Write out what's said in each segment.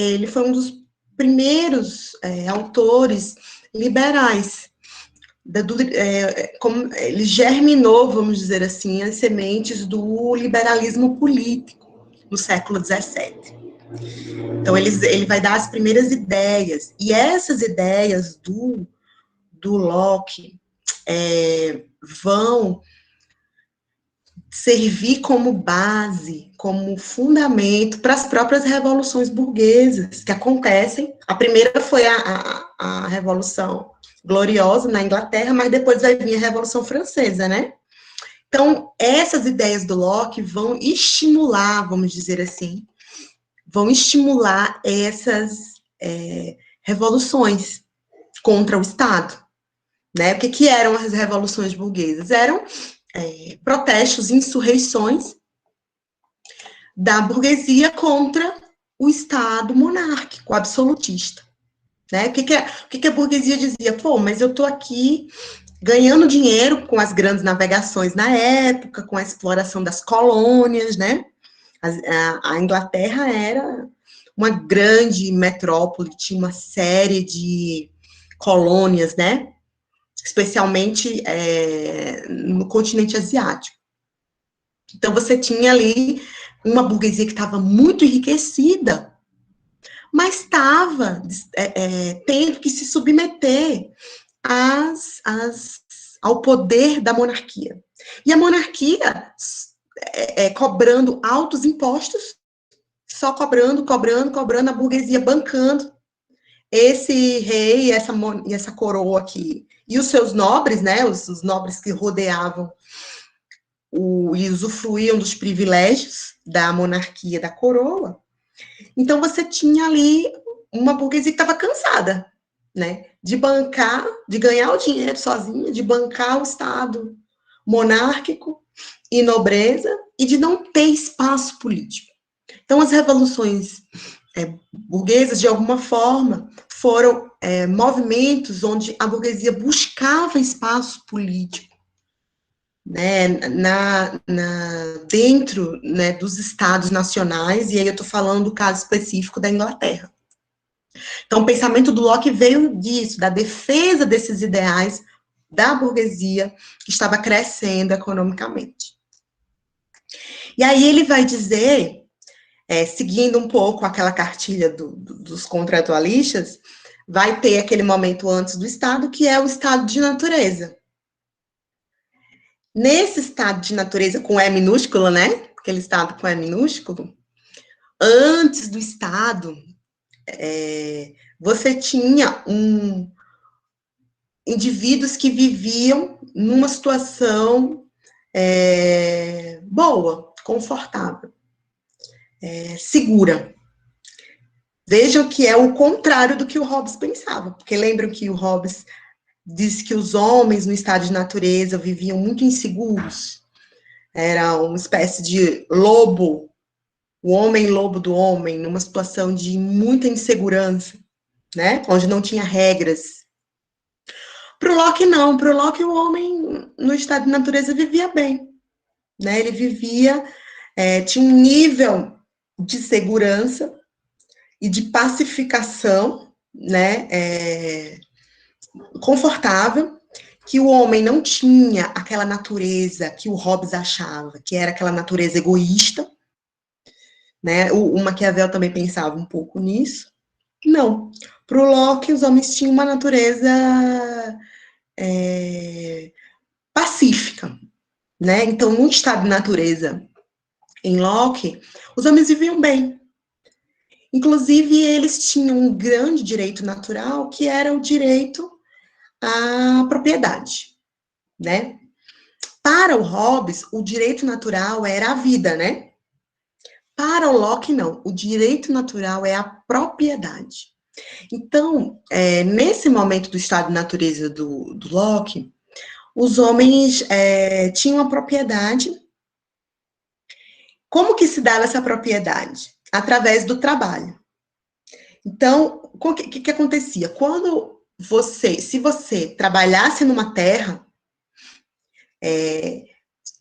ele foi um dos primeiros autores liberais. Como ele germinou, vamos dizer assim, as sementes do liberalismo político no século XVII. Então, ele vai dar as primeiras ideias, e essas ideias do Locke vão servir como base, como fundamento para as próprias revoluções burguesas que acontecem. A primeira foi a Revolução Gloriosa na Inglaterra, mas depois vai vir a Revolução Francesa, né? Então, essas ideias do Locke vão estimular, vamos dizer assim, vão estimular essas revoluções contra o Estado. Né? O que eram as revoluções burguesas? Eram protestos, insurreições da burguesia contra o Estado monárquico, absolutista. Né? O que a burguesia dizia? Pô, mas eu estou aqui ganhando dinheiro com as grandes navegações na época, com a exploração das colônias, né? A Inglaterra era uma grande metrópole, tinha uma série de colônias, né? Especialmente no continente asiático. Então, você tinha ali uma burguesia que estava muito enriquecida, mas estava tendo que se submeter ao poder da monarquia. E a monarquia cobrando altos impostos, só cobrando, a burguesia bancando esse rei e essa coroa aqui. E os seus nobres, né, os nobres que rodeavam e usufruíam dos privilégios da monarquia, da coroa. Então, você tinha ali uma burguesia que estava cansada, né, de bancar, de ganhar o dinheiro sozinha, de bancar o Estado monárquico e nobreza, e de não ter espaço político. Então, as revoluções burguesas, de alguma forma, foram movimentos onde a burguesia buscava espaço político, né, dentro, né, dos estados nacionais, e aí eu estou falando do caso específico da Inglaterra. Então, o pensamento do Locke veio disso, da defesa desses ideais da burguesia que estava crescendo economicamente. E aí ele vai dizer, seguindo um pouco aquela cartilha dos contratualistas, vai ter aquele momento antes do Estado, que é o estado de natureza. Nesse estado de natureza, com E minúsculo, né? Aquele estado com E minúsculo, antes do Estado, você tinha indivíduos que viviam numa situação boa, confortável, segura. Vejam que é o contrário do que o Hobbes pensava, porque lembram que o Hobbes disse que os homens no estado de natureza viviam muito inseguros, era uma espécie de lobo, o homem lobo do homem, numa situação de muita insegurança, né, onde não tinha regras. Para o Locke, não. Para o Locke, o homem no estado de natureza vivia bem, né, ele vivia, tinha um nível de segurança e de pacificação, né, confortável, que o homem não tinha aquela natureza que o Hobbes achava, que era aquela natureza egoísta, né, o Maquiavel também pensava um pouco nisso. Não. Para o Locke, os homens tinham uma natureza pacífica, né, então, no estado de natureza, em Locke, os homens viviam bem. Inclusive, eles tinham um grande direito natural, que era o direito à propriedade, né? Para o Hobbes, o direito natural era a vida, né? Para o Locke, não. O direito natural é a propriedade. Então, nesse momento do estado de natureza do Locke, os homens tinham a propriedade. Como que se dava essa propriedade? Através do trabalho. Então, o que acontecia? Quando se você trabalhasse numa terra,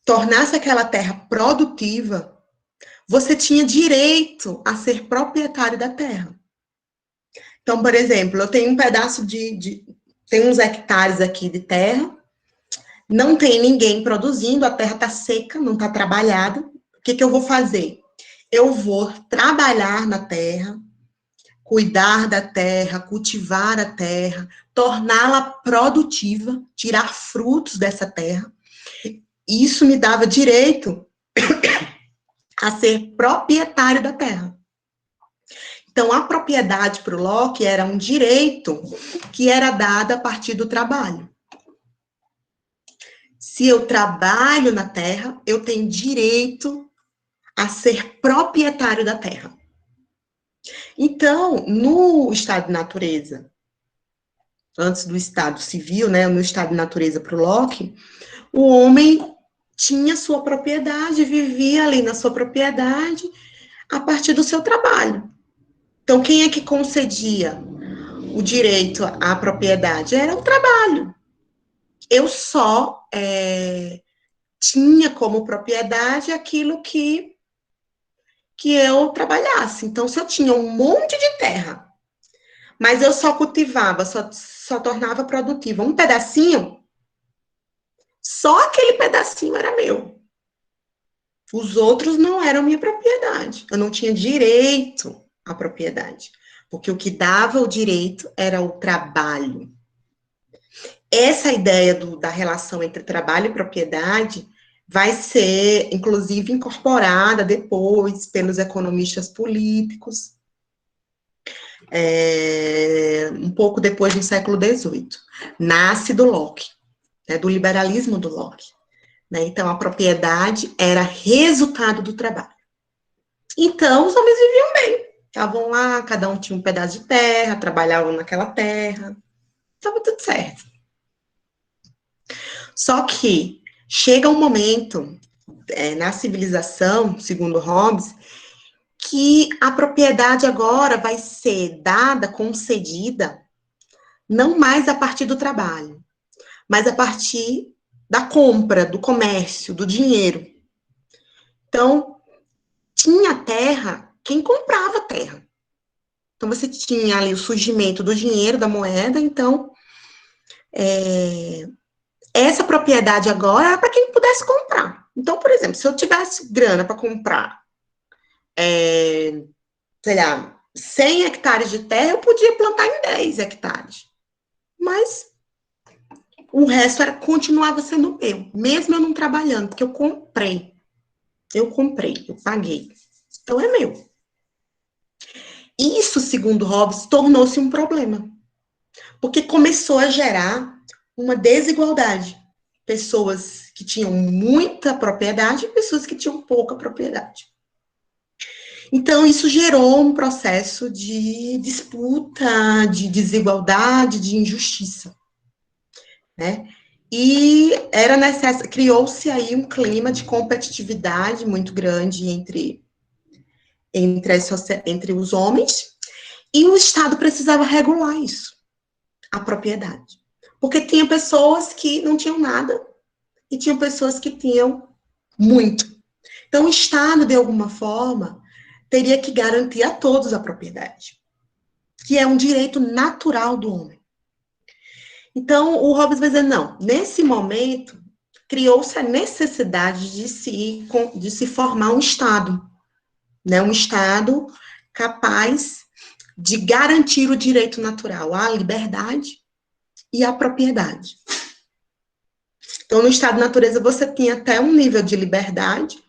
tornasse aquela terra produtiva, você tinha direito a ser proprietário da terra. Então, por exemplo, eu tenho um pedaço tem uns hectares aqui de terra, não tem ninguém produzindo, a terra está seca, não está trabalhada. O que eu vou fazer? Eu vou trabalhar na terra, cuidar da terra, cultivar a terra, torná-la produtiva, tirar frutos dessa terra. Isso me dava direito a ser proprietário da terra. Então, a propriedade para o Locke era um direito que era dado a partir do trabalho. Se eu trabalho na terra, eu tenho direito a ser proprietário da terra. Então, no estado de natureza, antes do estado civil, né, no estado de natureza para o Locke, o homem tinha sua propriedade, vivia ali na sua propriedade a partir do seu trabalho. Então, quem é que concedia o direito à propriedade? Era o trabalho. Eu só tinha como propriedade aquilo que eu trabalhasse. Então, se eu tinha um monte de terra, mas eu só cultivava, só tornava produtiva um pedacinho, só aquele pedacinho era meu. Os outros não eram minha propriedade. Eu não tinha direito à propriedade. Porque o que dava o direito era o trabalho. Essa ideia da relação entre trabalho e propriedade vai ser, inclusive, incorporada depois pelos economistas políticos, um pouco depois do século XVIII. Nasce do Locke, né, do liberalismo do Locke. Né? Então, a propriedade era resultado do trabalho. Então, os homens viviam bem. Estavam lá, cada um tinha um pedaço de terra, trabalhavam naquela terra. Estava tudo certo. Só que chega um momento na civilização, segundo Hobbes, que a propriedade agora vai ser dada, concedida, não mais a partir do trabalho, mas a partir da compra, do comércio, do dinheiro. Então, tinha terra quem comprava terra. Então, você tinha ali o surgimento do dinheiro, da moeda, então, essa propriedade agora era para quem pudesse comprar. Então, por exemplo, se eu tivesse grana para comprar, sei lá, 100 hectares de terra, eu podia plantar em 10 hectares. Mas o resto continuava sendo meu, mesmo eu não trabalhando, porque eu comprei, eu paguei. Então, é meu. Isso, segundo Hobbes, tornou-se um problema, porque começou a gerar uma desigualdade. Pessoas que tinham muita propriedade e pessoas que tinham pouca propriedade. Então, isso gerou um processo de disputa, de desigualdade, de injustiça. Né? E criou-se aí um clima de competitividade muito grande entre os homens, e o Estado precisava regular isso, a propriedade. Porque tinha pessoas que não tinham nada e tinham pessoas que tinham muito. Então, o Estado, de alguma forma, teria que garantir a todos a propriedade, que é um direito natural do homem. Então, o Hobbes vai dizer, não, nesse momento, criou-se a necessidade de se formar um Estado, né? Um Estado capaz de garantir o direito natural à liberdade e à propriedade. Então, no estado de natureza, você tinha até um nível de liberdade,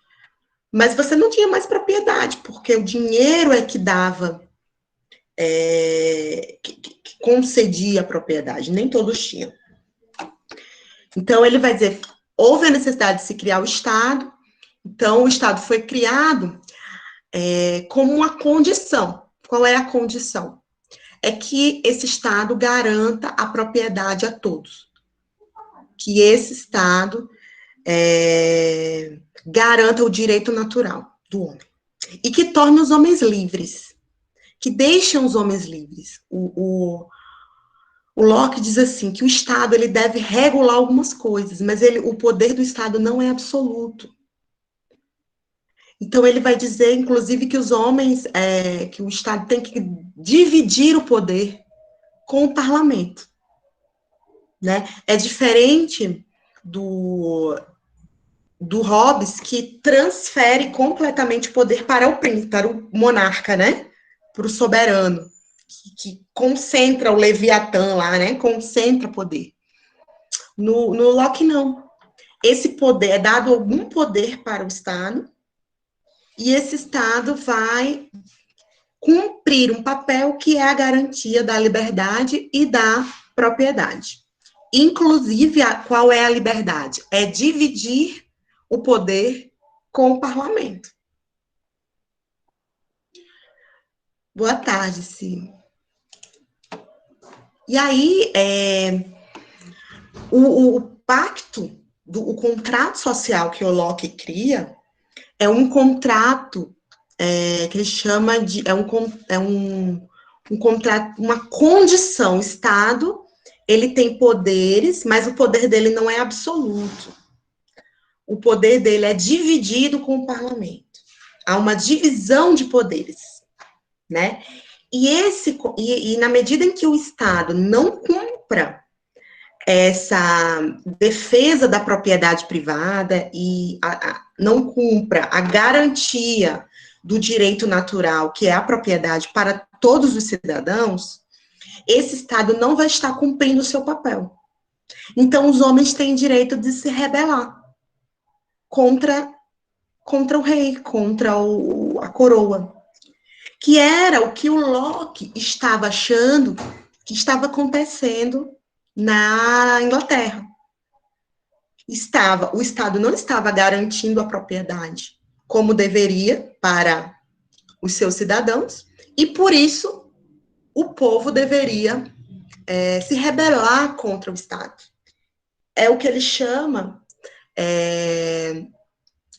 mas você não tinha mais propriedade, porque o dinheiro é que dava, que concedia a propriedade, nem todos tinham. Então, ele vai dizer, houve a necessidade de se criar o Estado, então o Estado foi criado como uma condição. Qual é a condição? É que esse Estado garanta a propriedade a todos. Que esse Estado garanta o direito natural do homem. E que torne os homens livres. Que deixem os homens livres. O Locke diz assim, que o Estado ele deve regular algumas coisas, mas o poder do Estado não é absoluto. Então, ele vai dizer, inclusive, que os homens, que o Estado tem que dividir o poder com o parlamento, né? É diferente do Hobbes, que transfere completamente o poder para o príncipe, para o monarca, né? Para o soberano, que concentra o Leviatã lá, né? Concentra poder. No Locke, não. Esse poder é dado algum poder para o Estado, e esse Estado vai cumprir um papel que é a garantia da liberdade e da propriedade. Inclusive, qual é a liberdade? É dividir o poder com o parlamento. Boa tarde, Sim. E aí, o pacto, o contrato social que o Locke cria, é um contrato que ele chama de, um contrato, uma condição. O Estado, ele tem poderes, mas o poder dele não é absoluto. O poder dele é dividido com o parlamento. Há uma divisão de poderes, né? E na medida em que o Estado não cumpra essa defesa da propriedade privada e não cumpra a garantia do direito natural, que é a propriedade para todos os cidadãos, esse Estado não vai estar cumprindo o seu papel. Então, os homens têm direito de se rebelar contra o rei, contra a coroa, que era o que o Locke estava achando que estava acontecendo na Inglaterra. O Estado não estava garantindo a propriedade como deveria para os seus cidadãos, e por isso o povo deveria se rebelar contra o Estado. É o que ele chama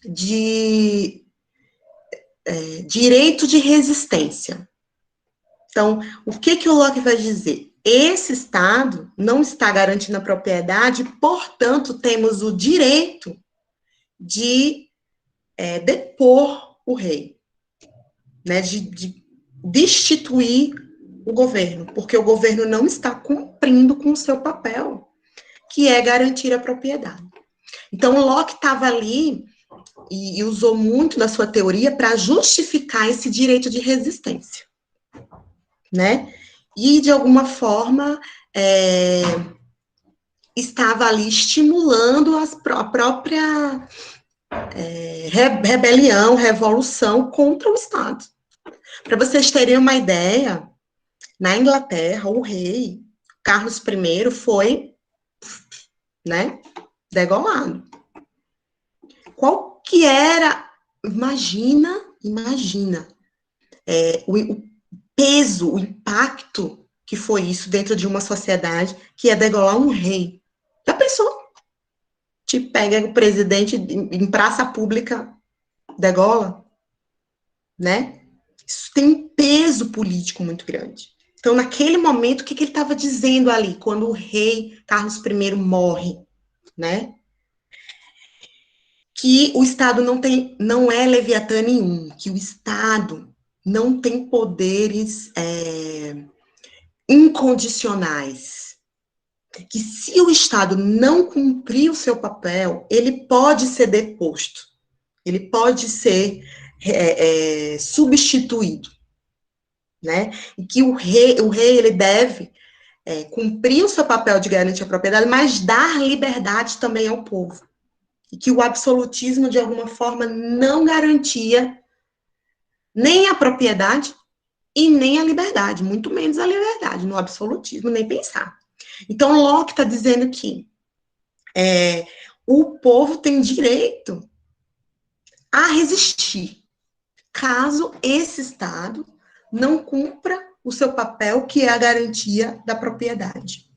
de direito de resistência. Então, o que o Locke vai dizer? Esse Estado não está garantindo a propriedade, portanto, temos o direito de depor o rei, né, de destituir o governo, porque o governo não está cumprindo com o seu papel, que é garantir a propriedade. Então, o Locke estava ali e usou muito da sua teoria para justificar esse direito de resistência, né? E, de alguma forma, estava ali estimulando a própria rebelião, revolução contra o Estado. Para vocês terem uma ideia, na Inglaterra, o rei Carlos I foi, né, degolado. Qual que era, imagina, o peso, o impacto que foi isso dentro de uma sociedade que é degolar um rei. Já pensou? Te pega o presidente em praça pública, degola, né? Isso tem um peso político muito grande. Então, naquele momento, o que ele estava dizendo ali, quando o rei Carlos I morre, né? Que o Estado não é leviatã nenhum, que o Estado não tem poderes incondicionais. Que se o Estado não cumprir o seu papel, ele pode ser deposto, ele pode ser substituído, né? E que o rei ele deve cumprir o seu papel de garantir a propriedade, mas dar liberdade também ao povo. E que o absolutismo, de alguma forma, não garantia nem a propriedade e nem a liberdade, muito menos a liberdade, no absolutismo, nem pensar. Então, Locke está dizendo que o povo tem direito a resistir, caso esse Estado não cumpra o seu papel, que é a garantia da propriedade,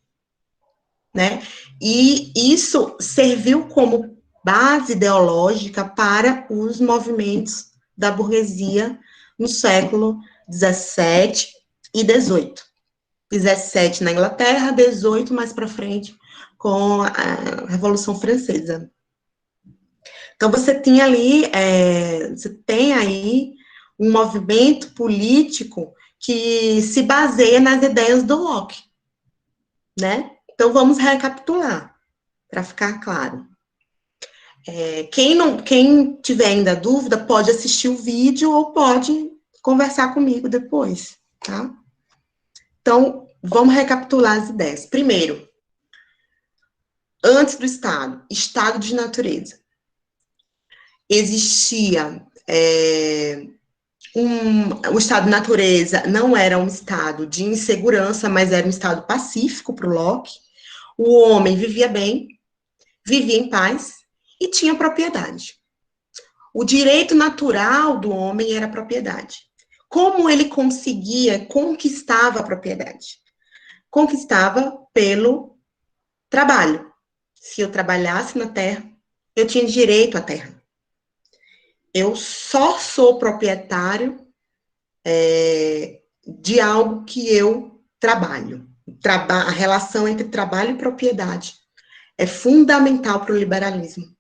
né? E isso serviu como base ideológica para os movimentos da burguesia no século XVII e XVIII. 17 na Inglaterra, 18 mais para frente com a Revolução Francesa. Então, você tem ali, você tem aí um movimento político que se baseia nas ideias do Locke, né? Então, vamos recapitular, para ficar claro. Quem tiver ainda dúvida, pode assistir o vídeo ou pode conversar comigo depois, tá? Então, vamos recapitular as ideias. Primeiro, antes do estado de natureza. Existia o estado de natureza não era um estado de insegurança, mas era um estado pacífico para o Locke. O homem vivia bem, vivia em paz e tinha propriedade. O direito natural do homem era a propriedade. Como ele conquistava a propriedade? Conquistava pelo trabalho. Se eu trabalhasse na terra, eu tinha direito à terra. Eu só sou proprietário de algo que eu trabalho. A relação entre trabalho e propriedade é fundamental para o liberalismo.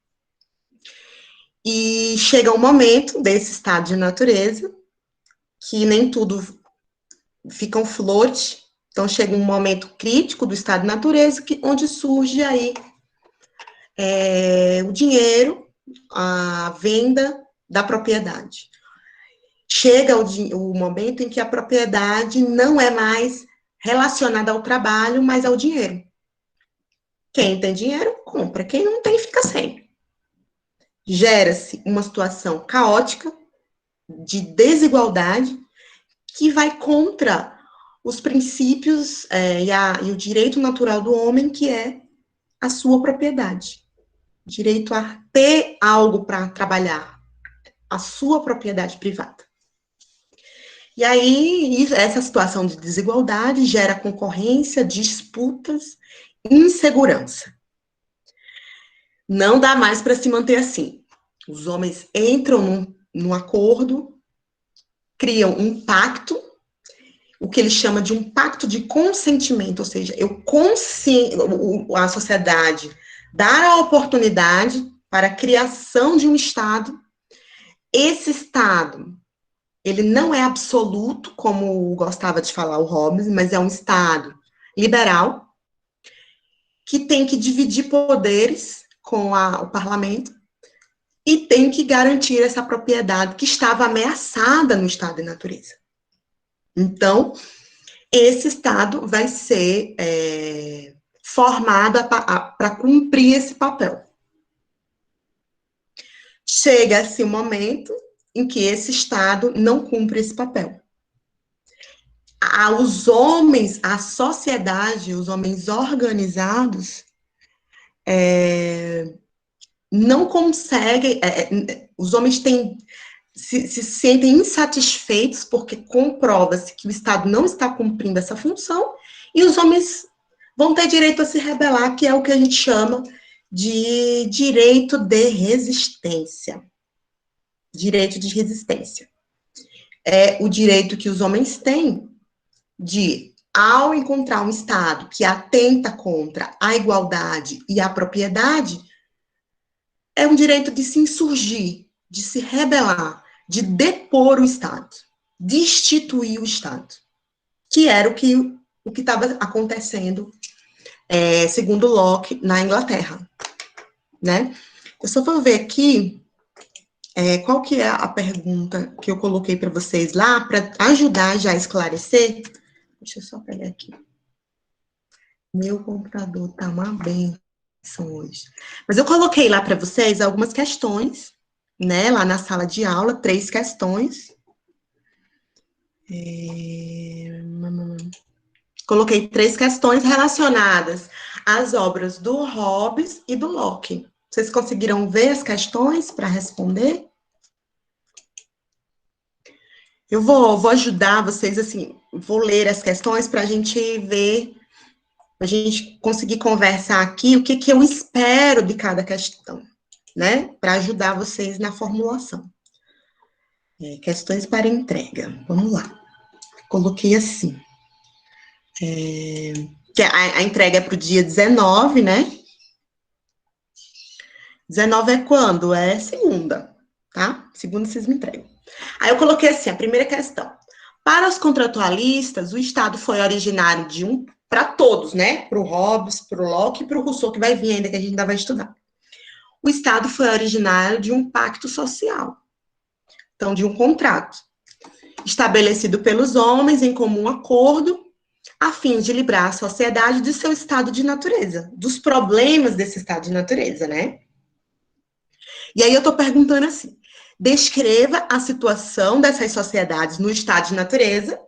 E chega um momento desse estado de natureza que nem tudo fica um flote. Então, chega um momento crítico do estado de natureza onde surge aí o dinheiro, a venda da propriedade. Chega o momento em que a propriedade não é mais relacionada ao trabalho, mas ao dinheiro. Quem tem dinheiro, compra. Quem não tem, fica sem. Gera-se uma situação caótica, de desigualdade, que vai contra os princípios e o direito natural do homem, que é a sua propriedade. Direito a ter algo para trabalhar, a sua propriedade privada. E aí, essa situação de desigualdade gera concorrência, disputas, insegurança. Não dá mais para se manter assim. Os homens entram num acordo, criam um pacto, o que ele chama de um pacto de consentimento, ou seja, a sociedade dá a oportunidade para a criação de um Estado. Esse Estado, ele não é absoluto, como gostava de falar o Hobbes, mas é um Estado liberal, que tem que dividir poderes com o parlamento e tem que garantir essa propriedade que estava ameaçada no estado de natureza. Então, esse Estado vai ser formado para cumprir esse papel. Chega-se o momento em que esse Estado não cumpre esse papel. Os homens, a sociedade, os homens organizados, não conseguem, os homens se sentem insatisfeitos porque comprova-se que o Estado não está cumprindo essa função, e os homens vão ter direito a se rebelar, que é o que a gente chama de direito de resistência. Direito de resistência. É o direito que os homens têm de, ao encontrar um Estado que atenta contra a igualdade e a propriedade, é um direito de se insurgir, de se rebelar, de depor o Estado, destituir o Estado, que era o que estava acontecendo, segundo Locke, na Inglaterra, né? Eu só vou ver aqui qual que é a pergunta que eu coloquei para vocês lá, para ajudar já a esclarecer. Deixa eu só pegar aqui. Meu computador tá uma benção hoje. Mas eu coloquei lá para vocês algumas questões, né, lá na sala de aula, 3 questões. Coloquei 3 questões relacionadas às obras do Hobbes e do Locke. Vocês conseguiram ver as questões para responder? Eu vou ajudar vocês, assim, vou ler as questões para a gente ver, para a gente conseguir conversar aqui o que eu espero de cada questão, né? Para ajudar vocês na formulação. Questões para entrega. Vamos lá. Coloquei assim. Que a entrega é para o dia 19, né? 19 é quando? É segunda, tá? Segunda vocês me entregam. Aí eu coloquei assim, a primeira questão. Para os contratualistas, o Estado foi originário de para todos, né? Para o Hobbes, para o Locke e para o Rousseau, que vai vir ainda, que a gente ainda vai estudar. O Estado foi originário de um pacto social. Então, de um contrato estabelecido pelos homens em comum acordo, a fim de livrar a sociedade de seu estado de natureza, dos problemas desse estado de natureza, né? E aí eu estou perguntando assim, descreva a situação dessas sociedades no estado de natureza.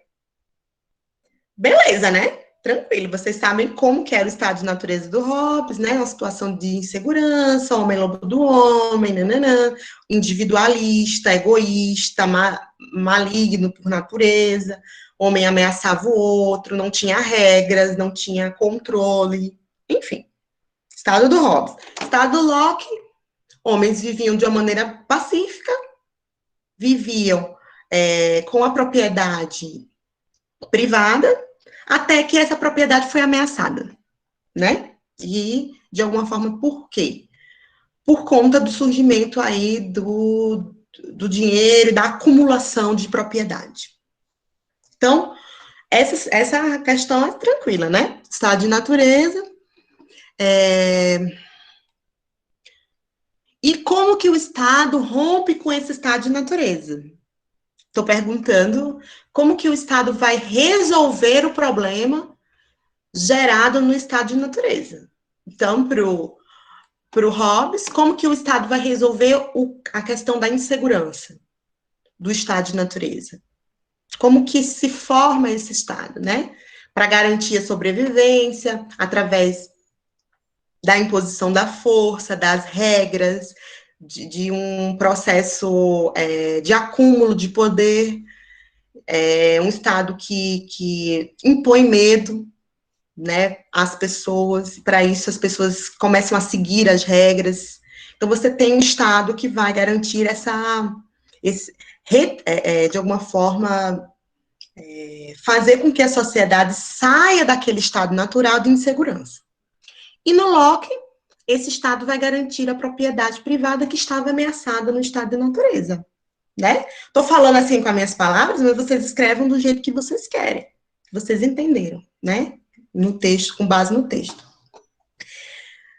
Beleza, né? Tranquilo, vocês sabem como que era o estado de natureza do Hobbes, né? Uma situação de insegurança, homem-lobo do homem, nananã, individualista, egoísta, maligno por natureza, homem ameaçava o outro, não tinha regras, não tinha controle, enfim. Estado do Hobbes. Estado do Locke, homens viviam de uma maneira pacífica, viviam com a propriedade privada, até que essa propriedade foi ameaçada, né? E, de alguma forma, por quê? Por conta do surgimento aí do dinheiro, da acumulação de propriedade. Então, essa questão é tranquila, né? Estado de natureza. E como que o Estado rompe com esse estado de natureza? Estou perguntando como que o Estado vai resolver o problema gerado no estado de natureza. Então, para o Hobbes, como que o Estado vai resolver a questão da insegurança do estado de natureza? Como que se forma esse estado, né? Para garantir a sobrevivência, através da imposição da força, das regras, de um processo de acúmulo de poder, um Estado que impõe medo, né, às pessoas, para isso as pessoas começam a seguir as regras. Então, você tem um Estado que vai garantir de alguma forma, fazer com que a sociedade saia daquele estado natural de insegurança. E no Locke, esse Estado vai garantir a propriedade privada que estava ameaçada no estado de natureza, né? Estou falando assim com as minhas palavras, mas vocês escrevam do jeito que vocês querem, que vocês entenderam, né? No texto, com base no texto.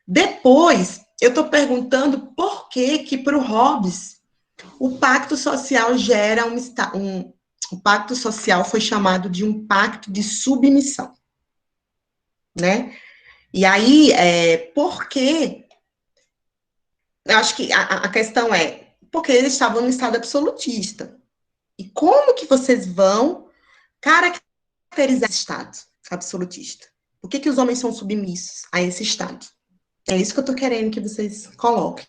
Depois, eu estou perguntando por que para o Hobbes, o pacto social gera o pacto social foi chamado de um pacto de submissão, né? E aí, por quê? Eu acho que a questão é, porque eles estavam no estado absolutista. E como que vocês vão caracterizar esse estado absolutista? Por que os homens são submissos a esse estado? É isso que eu tô querendo que vocês coloquem.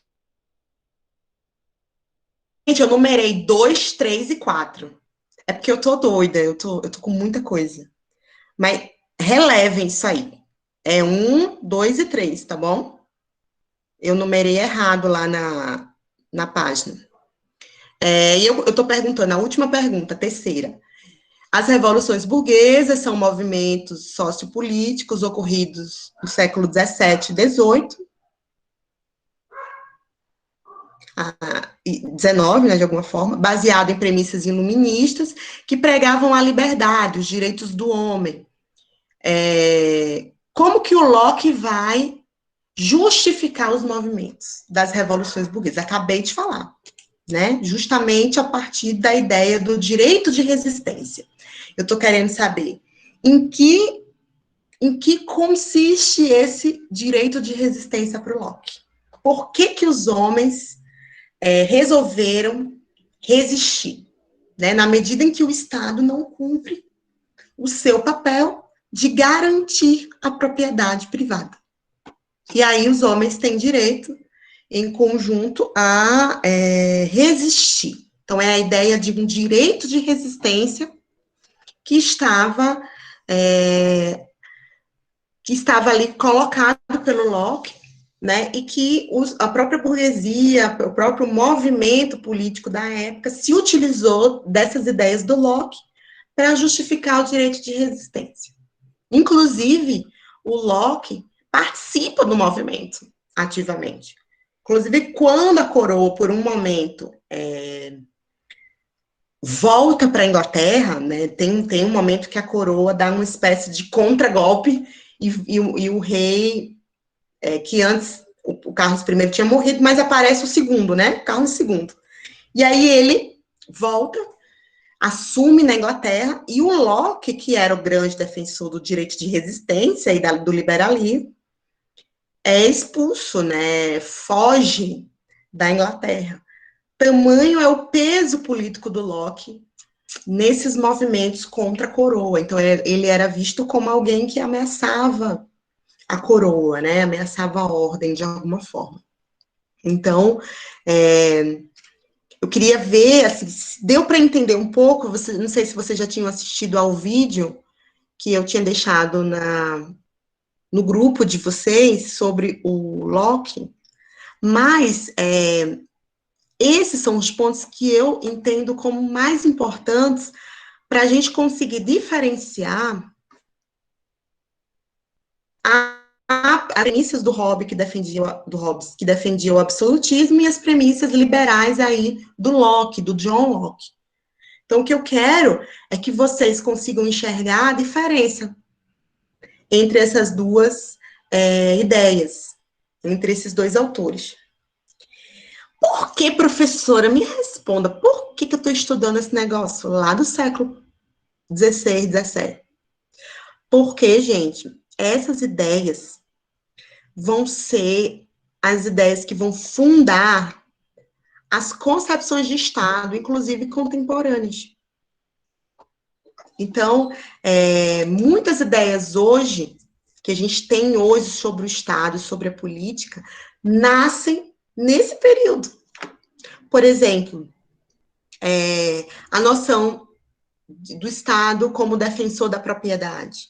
Gente, eu numerei 2, 3 e 4. É porque eu tô doida, eu tô com muita coisa. Mas relevem isso aí. É 1, 2 e 3, tá bom? Eu numerei errado lá na página. E eu tô perguntando, a última pergunta, a terceira. As revoluções burguesas são movimentos sociopolíticos ocorridos no século XVII e XVIII, e XIX, né, de alguma forma, baseado em premissas iluministas que pregavam a liberdade, os direitos do homem. Como que o Locke vai justificar os movimentos das revoluções burguesas? Acabei de falar, né? Justamente a partir da ideia do direito de resistência. Eu estou querendo saber em que consiste esse direito de resistência para o Locke. Por que os homens resolveram resistir, né? Na medida em que o Estado não cumpre o seu papel de garantir a propriedade privada. E aí os homens têm direito, em conjunto, a resistir. Então, é a ideia de um direito de resistência que estava ali colocado pelo Locke, né, e que a própria burguesia, o próprio movimento político da época se utilizou dessas ideias do Locke para justificar o direito de resistência. Inclusive, o Locke participa do movimento ativamente. Inclusive, quando a coroa, por um momento, volta para a Inglaterra, né, tem um momento que a coroa dá uma espécie de contragolpe e o rei, que antes o Carlos I tinha morrido, mas aparece o segundo, né, Carlos II. E aí ele volta, assume na Inglaterra, e o Locke, que era o grande defensor do direito de resistência e do liberalismo, é expulso, né, foge da Inglaterra. Tamanho é o peso político do Locke nesses movimentos contra a coroa. Então, ele era visto como alguém que ameaçava a coroa, né, ameaçava a ordem de alguma forma. Então, eu queria ver, assim, deu para entender um pouco, não sei se vocês já tinham assistido ao vídeo que eu tinha deixado no grupo de vocês sobre o Locke, mas esses são os pontos que eu entendo como mais importantes para a gente conseguir diferenciar as premissas do Hobbes que defendia o absolutismo, e as premissas liberais aí do Locke, do John Locke. Então, o que eu quero é que vocês consigam enxergar a diferença entre essas duas ideias, entre esses dois autores. Por que, professora? Me responda, por que eu estou estudando esse negócio lá do século XVI, XVII? Porque, gente, essas ideias vão ser as ideias que vão fundar as concepções de Estado, inclusive contemporâneas. Então, muitas ideias hoje, que a gente tem hoje sobre o Estado, sobre a política, nascem nesse período. Por exemplo, a noção do Estado como defensor da propriedade.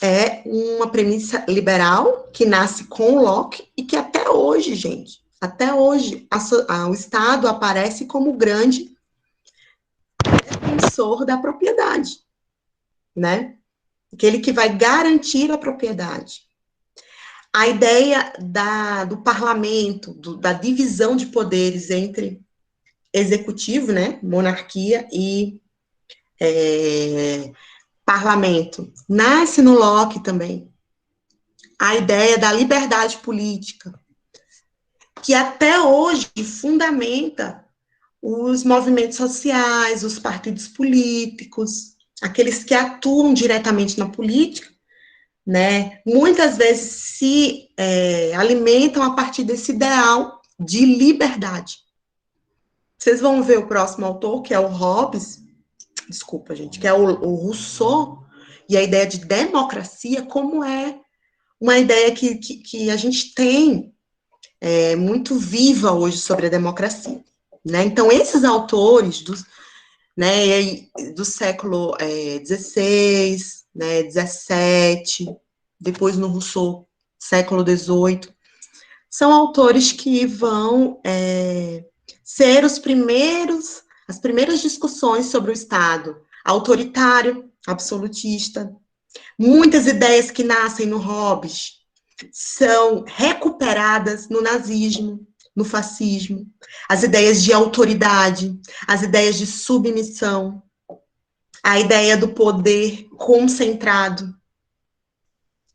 É uma premissa liberal que nasce com Locke e que até hoje, gente, até hoje, o Estado aparece como o grande defensor da propriedade, né? Aquele que vai garantir a propriedade. A ideia do parlamento, da divisão de poderes entre executivo, né, monarquia e parlamento, nasce no Locke também. A ideia da liberdade política, que até hoje fundamenta os movimentos sociais, os partidos políticos, aqueles que atuam diretamente na política, né, muitas vezes se alimentam a partir desse ideal de liberdade. Vocês vão ver o próximo autor, que é o Hobbes, desculpa, gente, que é o Rousseau, e a ideia de democracia, como é uma ideia que a gente tem muito viva hoje sobre a democracia. Né? Então, esses autores do século XVI, né, XVII, depois no Rousseau, século XVIII, são autores que vão ser as primeiras discussões sobre o Estado autoritário, absolutista. Muitas ideias que nascem no Hobbes são recuperadas no nazismo, no fascismo, as ideias de autoridade, as ideias de submissão, a ideia do poder concentrado,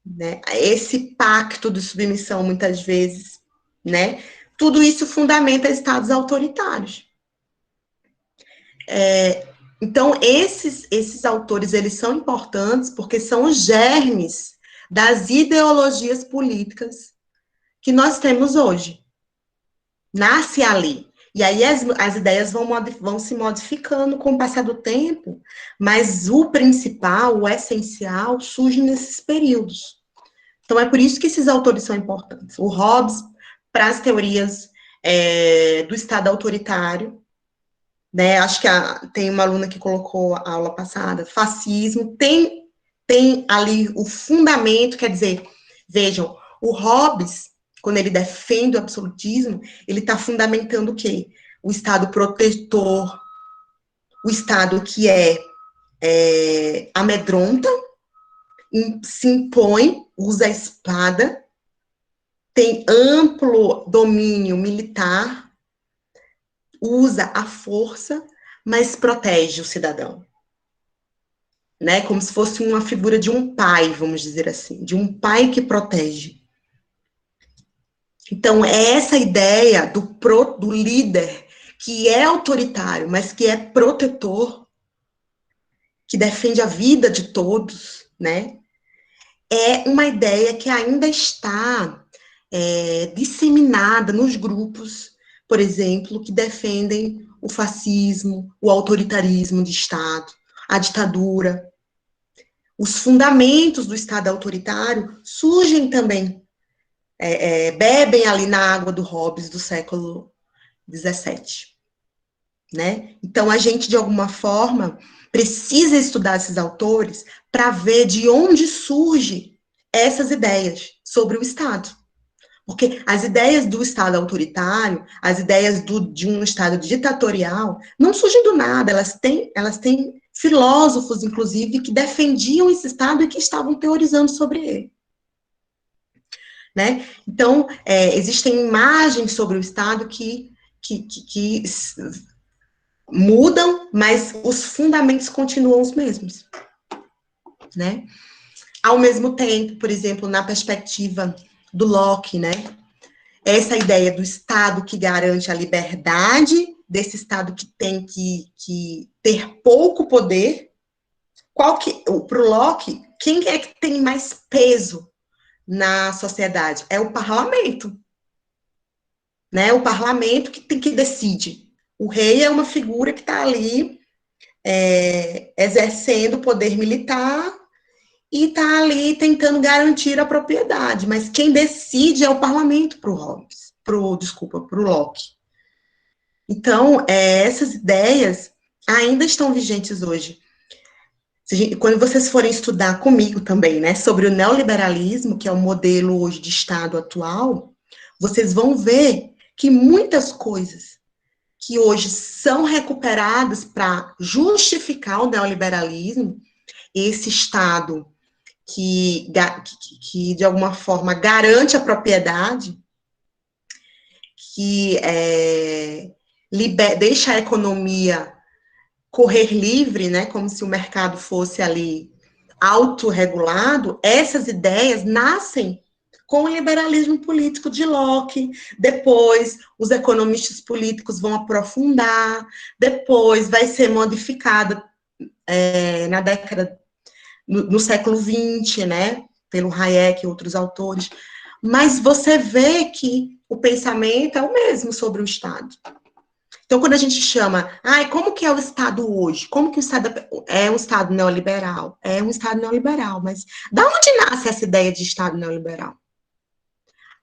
né? Esse pacto de submissão, muitas vezes, né? Tudo isso fundamenta estados autoritários. Então, esses autores, eles são importantes porque são os germes das ideologias políticas que nós temos hoje. Nasce ali. E aí as ideias vão se modificando com o passar do tempo, mas o principal, o essencial, surge nesses períodos. Então, é por isso que esses autores são importantes. O Hobbes, para as teorias do Estado autoritário, né? Acho que tem uma aluna que colocou a aula passada, fascismo, tem ali o fundamento, quer dizer, vejam, o Hobbes, quando ele defende o absolutismo, ele está fundamentando o quê? O Estado protetor, o Estado que amedronta, se impõe, usa a espada, tem amplo domínio militar, usa a força, mas protege o cidadão. Né? Como se fosse uma figura de um pai, vamos dizer assim, de um pai que protege. Então, é essa ideia do líder que é autoritário, mas que é protetor, que defende a vida de todos, né? É uma ideia que ainda está disseminada nos grupos, por exemplo, que defendem o fascismo, o autoritarismo de Estado, a ditadura. Os fundamentos do Estado autoritário surgem também, bebem ali na água do Hobbes do século XVII. Né? Então, a gente, de alguma forma, precisa estudar esses autores para ver de onde surgem essas ideias sobre o Estado. Porque as ideias do Estado autoritário, as ideias de um Estado ditatorial, não surgem do nada, elas têm filósofos, inclusive, que defendiam esse Estado e que estavam teorizando sobre ele. Né? Então, existem imagens sobre o Estado que mudam, mas os fundamentos continuam os mesmos. Né? Ao mesmo tempo, por exemplo, na perspectiva do Locke, né? Essa ideia do Estado que garante a liberdade, desse Estado que tem que ter pouco poder. Para o Locke, quem é que tem mais peso na sociedade? É o parlamento. Né? O parlamento que decide. O rei é uma figura que está ali exercendo o poder militar e está ali tentando garantir a propriedade, mas quem decide é o parlamento para o Hobbes, para o Locke. Então, essas ideias ainda estão vigentes hoje. Quando vocês forem estudar comigo também, né, sobre o neoliberalismo, que é o modelo hoje de Estado atual, vocês vão ver que muitas coisas que hoje são recuperadas para justificar o neoliberalismo, esse Estado que de alguma forma garante a propriedade, que deixa a economia correr livre, né, como se o mercado fosse ali autorregulado, essas ideias nascem com o liberalismo político de Locke, depois os economistas políticos vão aprofundar, depois vai ser modificada na década, no século XX, né, pelo Hayek e outros autores, mas você vê que o pensamento é o mesmo sobre o Estado. Então, quando a gente chama, como que é o Estado hoje? Como que o Estado é um Estado neoliberal? É um Estado neoliberal, mas da onde nasce essa ideia de Estado neoliberal?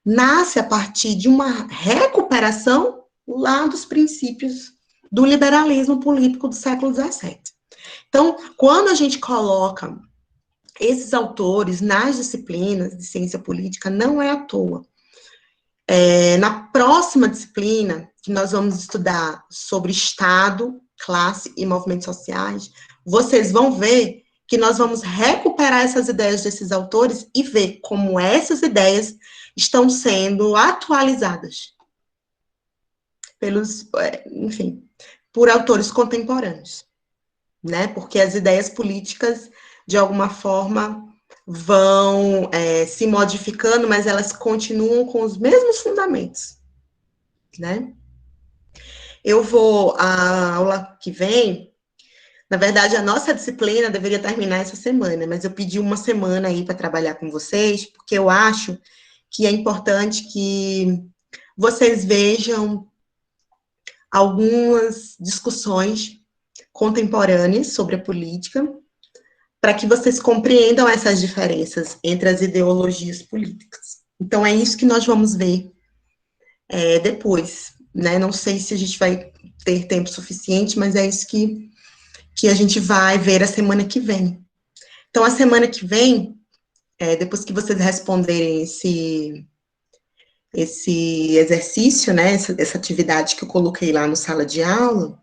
Nasce a partir de uma recuperação lá dos princípios do liberalismo político do século XVII. Então, quando a gente coloca esses autores nas disciplinas de ciência política, não é à toa. Na próxima disciplina, que nós vamos estudar sobre Estado, classe e movimentos sociais, vocês vão ver que nós vamos recuperar essas ideias desses autores e ver como essas ideias estão sendo atualizadas por autores contemporâneos, né? Porque as ideias políticas, de alguma forma, vão se modificando, mas elas continuam com os mesmos fundamentos, né? A aula que vem, na verdade, a nossa disciplina deveria terminar essa semana, mas eu pedi uma semana aí para trabalhar com vocês, porque eu acho que é importante que vocês vejam algumas discussões contemporâneas sobre a política, para que vocês compreendam essas diferenças entre as ideologias políticas. Então, é isso que nós vamos ver depois, né? Não sei se a gente vai ter tempo suficiente, mas é isso que a gente vai ver a semana que vem. Então, a semana que vem, depois que vocês responderem esse exercício, né, essa atividade que eu coloquei lá no sala de aula,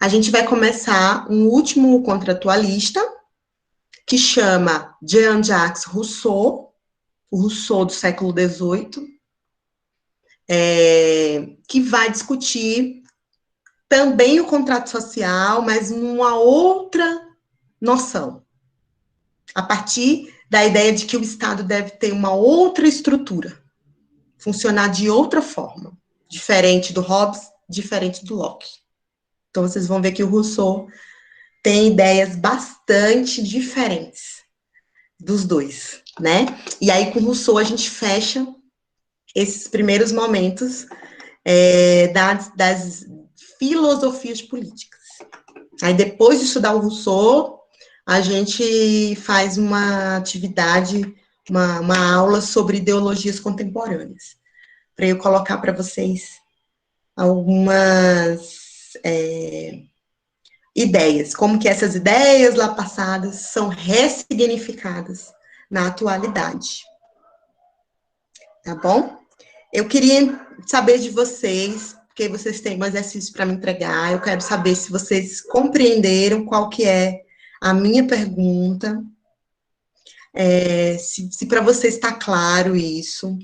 a gente vai começar um último contratualista, que chama Jean-Jacques Rousseau, o Rousseau do século XVIII, que vai discutir também o contrato social, mas numa outra noção, a partir da ideia de que o Estado deve ter uma outra estrutura, funcionar de outra forma, diferente do Hobbes, diferente do Locke. Então, vocês vão ver que o Rousseau tem ideias bastante diferentes dos dois, né? E aí, com o Rousseau, a gente fecha esses primeiros momentos das filosofias políticas. Aí, depois de estudar o Rousseau, a gente faz uma atividade, uma aula sobre ideologias contemporâneas, para eu colocar para vocês algumas ideias, como que essas ideias lá passadas são ressignificadas na atualidade. Tá bom? Eu queria saber de vocês, porque vocês têm um exercício para me entregar, eu quero saber se vocês compreenderam qual que é a minha pergunta, se para vocês está claro isso,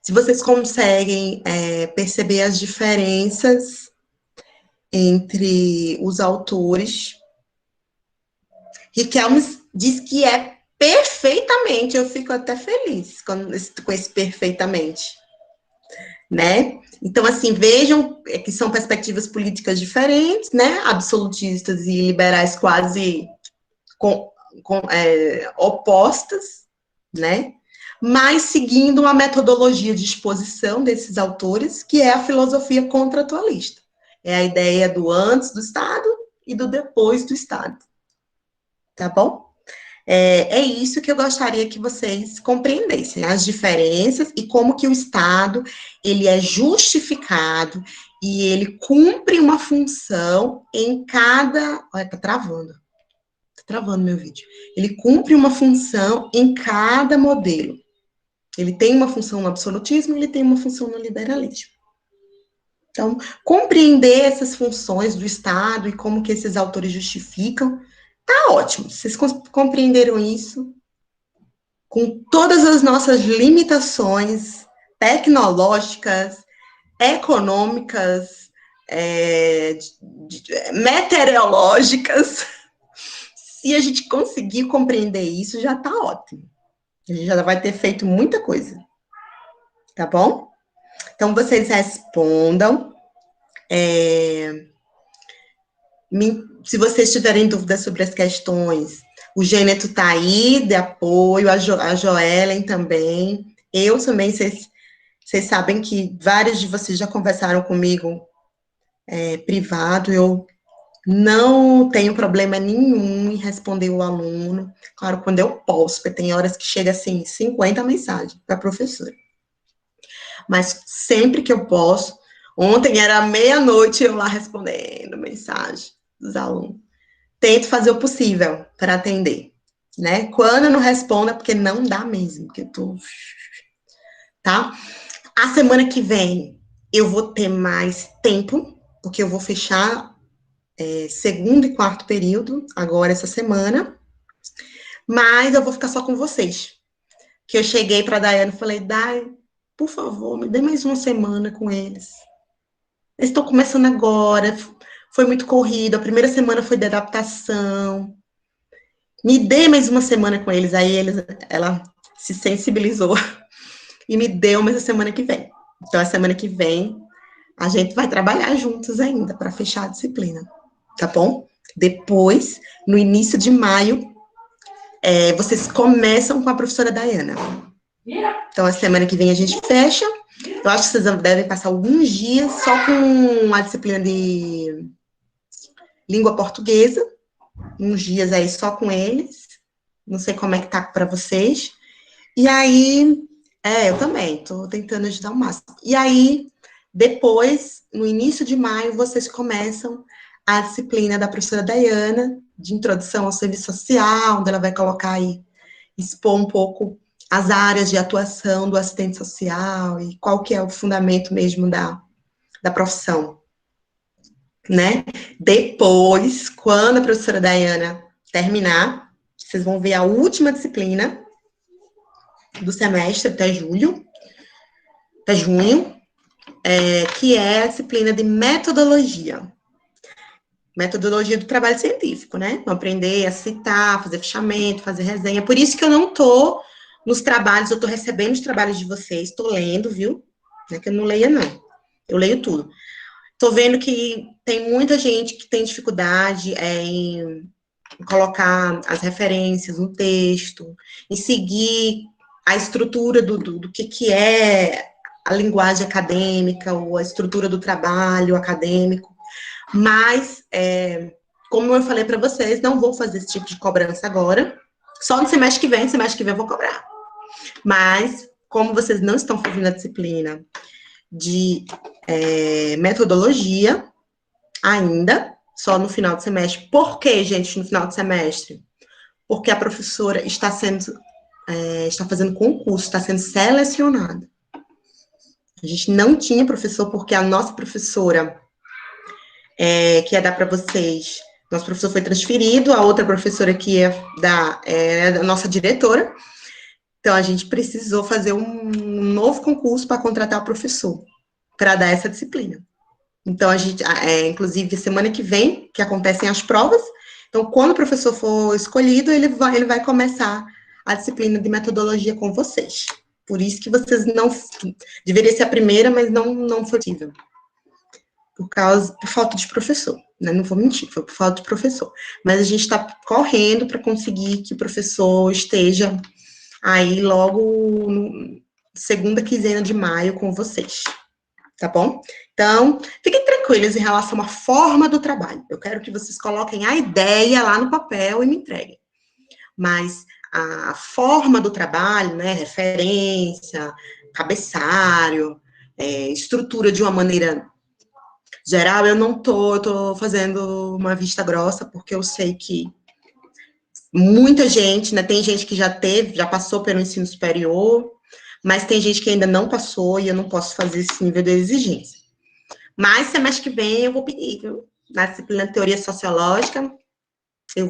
se vocês conseguem perceber as diferenças entre os autores. Riquelme diz que é perfeitamente, eu fico até feliz com esse perfeitamente, né? Então, assim, vejam que são perspectivas políticas diferentes, né? Absolutistas e liberais quase opostas, né? Mas seguindo uma metodologia de exposição desses autores, que é a filosofia contratualista. É a ideia do antes do Estado e do depois do Estado. Tá bom? É isso que eu gostaria que vocês compreendessem, as diferenças e como que o Estado, ele é justificado e ele cumpre uma função em cada... Olha, tá travando meu vídeo. Ele cumpre uma função em cada modelo. Ele tem uma função no absolutismo, ele tem uma função no liberalismo. Então, compreender essas funções do Estado e como que esses autores justificam, tá ótimo. Vocês compreenderam isso? Com todas as nossas limitações tecnológicas, econômicas, meteorológicas, se a gente conseguir compreender isso, já está ótimo. A gente já vai ter feito muita coisa. Tá bom? Então, vocês respondam. Se vocês tiverem dúvidas sobre as questões, o Gêneto está aí, de apoio, a Joellen também. Eu também, vocês sabem que vários de vocês já conversaram comigo privado, eu não tenho problema nenhum em responder o aluno, claro, quando eu posso, porque tem horas que chega assim, 50 mensagens para a professora. Mas sempre que eu posso, ontem era meia-noite eu lá respondendo mensagem dos alunos. Tento fazer o possível para atender, né? Quando eu não respondo é porque não dá mesmo, porque eu tô... Tá? A semana que vem eu vou ter mais tempo, porque eu vou fechar segundo e quarto período, agora essa semana, mas eu vou ficar só com vocês. Que eu cheguei para a Daiane e falei, Dai, por favor, me dê mais uma semana com eles. Eles estão começando agora, foi muito corrido, a primeira semana foi de adaptação. Me dê mais uma semana com eles. Aí ela se sensibilizou e me deu mais a semana que vem. Então, a semana que vem, a gente vai trabalhar juntos ainda para fechar a disciplina, tá bom? Depois, no início de maio, vocês começam com a professora Daiana. Então, a semana que vem a gente fecha. Eu acho que vocês devem passar alguns dias só com a disciplina de língua portuguesa, uns dias aí só com eles. Não sei como é que tá para vocês. E aí, eu também, estou tentando ajudar o máximo. E aí, depois, no início de maio, vocês começam a disciplina da professora Daiana, de introdução ao serviço social, onde ela vai colocar aí, expor um pouco as áreas de atuação do assistente social e qual que é o fundamento mesmo da profissão, né? Depois, quando a professora Daiana terminar, vocês vão ver a última disciplina do semestre, até julho, para junho, que é a disciplina de metodologia. Metodologia do trabalho científico, né? Então, aprender a citar, fazer fichamento, fazer resenha. Por isso que eu não tô nos trabalhos, eu tô recebendo os trabalhos de vocês, tô lendo, viu? Não é que eu não leia, não. Eu leio tudo. Tô vendo que tem muita gente que tem dificuldade em colocar as referências no texto, em seguir a estrutura do que é a linguagem acadêmica, ou a estrutura do trabalho acadêmico. Mas, como eu falei para vocês, não vou fazer esse tipo de cobrança agora. Só no semestre que vem eu vou cobrar. Mas, como vocês não estão fazendo a disciplina de metodologia ainda, só no final do semestre. Por que, gente, no final do semestre? Porque a professora está fazendo concurso, está sendo selecionada. A gente não tinha professor, porque a nossa professora, que ia dar para vocês, nosso professor foi transferido, a outra professora que ia dar é a nossa diretora. Então, a gente precisou fazer um novo concurso para contratar o professor, para dar essa disciplina. Então, a gente, inclusive, semana que vem, que acontecem as provas, então, quando o professor for escolhido, ele vai começar a disciplina de metodologia com vocês. Por isso que vocês não... Deveria ser a primeira, mas não foi possível. Por falta de professor, né? Não vou mentir, foi por falta de professor. Mas a gente está correndo para conseguir que o professor esteja aí logo segunda quinzena de maio com vocês, tá bom? Então, fiquem tranquilos em relação à forma do trabalho. Eu quero que vocês coloquem a ideia lá no papel e me entreguem. Mas a forma do trabalho, né, referência, cabeçalho, estrutura de uma maneira geral, eu tô fazendo uma vista grossa, porque eu sei que muita gente, né, tem gente que já passou pelo ensino superior, mas tem gente que ainda não passou e eu não posso fazer esse nível de exigência. Mas semestre que vem eu vou pedir, viu? Na disciplina de teoria sociológica,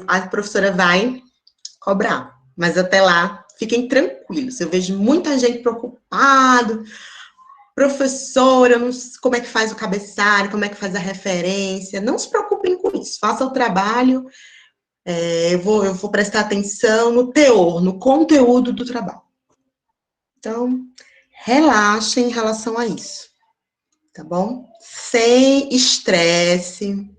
a professora vai cobrar. Mas até lá, fiquem tranquilos. Eu vejo muita gente preocupada. Professora, não sei como é que faz o cabeçalho, como é que faz a referência. Não se preocupem com isso. Faça o trabalho. Eu vou prestar atenção no teor, no conteúdo do trabalho. Então, relaxem em relação a isso. Tá bom? Sem estresse.